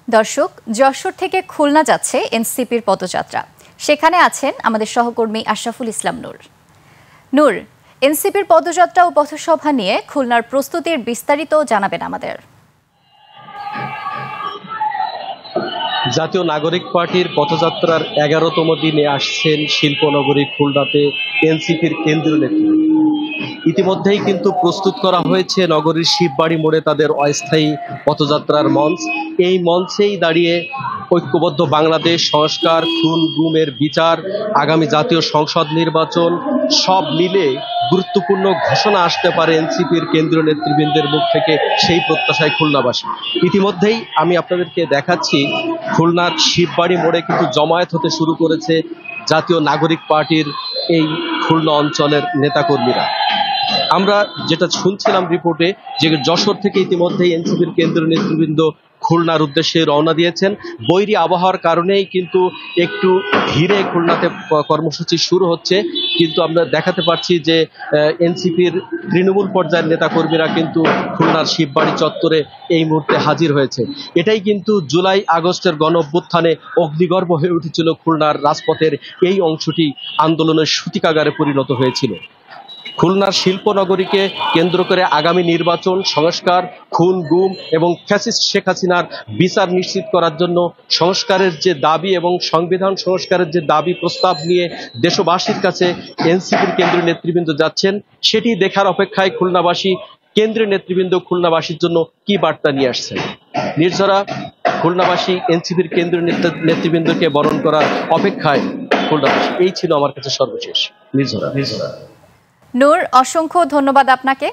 দর্শক, যশোর থেকে খুলনা যাচ্ছে এনসিপির পদযাত্রা। সেখানে আছেন আমাদের সহকর্মী আশরাফুল ইসলাম নূর। নূর, এনসিপির পদযাত্রা ও পথসভা নিয়ে খুলনার প্রস্তুতির বিস্তারিত জানাবেন আমাদের। জাতীয় নাগরিক পার্টির পথযাত্রার 11তম দিনে আসছেন শিল্পনগরী খুলনাতে এনসিপির কেন্দ্রীয় নেতৃত্ব। ইতিমধ্যেই কিন্তু প্রস্তুত করা হয়েছে নগরীর শিববাড়ি মোড়ে তাদের অস্থায়ী পথযাত্রার মঞ্চ। এই মঞ্চেই দাঁড়িয়ে ঐক্যবদ্ধ বাংলাদেশ, সংস্কার, খুন গুমের বিচার, আগামী জাতীয় সংসদ নির্বাচন সব মিলে গুরুত্বপূর্ণ ঘোষণা আসতে পারে এনসিপির কেন্দ্রীয় নেতৃবৃন্দের মুখ থেকে, সেই প্রত্যাশায় খুলনাবাসী। ইতিমধ্যেই আমি আপনাদেরকে দেখাচ্ছি খুলনার শিববাড়ি মোড়ে কিন্তু জমায়েত হতে শুরু করেছে জাতীয় নাগরিক পার্টির এই খুলনা অঞ্চলের নেতাকর্মীরা। আমরা যেটা শুনছিলাম রিপোর্টে যে যশোর থেকে ইতিমধ্যেই এনসিপির কেন্দ্রীয় নেতৃবৃন্দ খুলনার উদ্দেশ্যে রওনা দিয়েছেন। বৈরী আবহাওয়ার কারণেই কিন্তু একটু ধীরে খুলনাতে কর্মসূচি শুরু হচ্ছে, কিন্তু আমরা দেখাতে পারছি যে এনসিপির তৃণমূল পর্যায়ের নেতাকর্মীরা কিন্তু খুলনার শিববাড়ি চত্বরে এই মুহূর্তে হাজির হয়েছে। এটাই কিন্তু জুলাই আগস্টের গণঅভ্যুত্থানে অগ্নিগর্ভ হয়ে উঠেছিল খুলনার রাজপথের এই অংশটি আন্দোলনের সূতিকাগারে পরিণত হয়েছিল। খুলনার শিল্পনগরীকে কেন্দ্র করে আগামী নির্বাচন, সংস্কার, খুন গুম এবং ফ্যাসিস্ট শেখ হাসিনার বিচার নিশ্চিত করার জন্য সংস্কারের যে দাবি এবং সংবিধান সংস্কারের যে দাবি প্রস্তাব নিয়ে দেশবাসীর কাছে এনসিপির কেন্দ্রীয় নেতৃবৃন্দ যাচ্ছেন, সেটি দেখার অপেক্ষায় খুলনাবাসী। কেন্দ্রীয় নেতৃবৃন্দ খুলনাবাসীর জন্য কি বার্তা নিয়ে আসছেন? নির্ঝরা, খুলনাবাসী এনসিপির কেন্দ্রীয় নেতৃবৃন্দকে বরণ করার অপেক্ষায় খুলনাবাসী। এই ছিল আমার কাছে সর্বশেষ। নির্ঝরা। নূর, অসংখ্য ধন্যবাদ আপনাকে।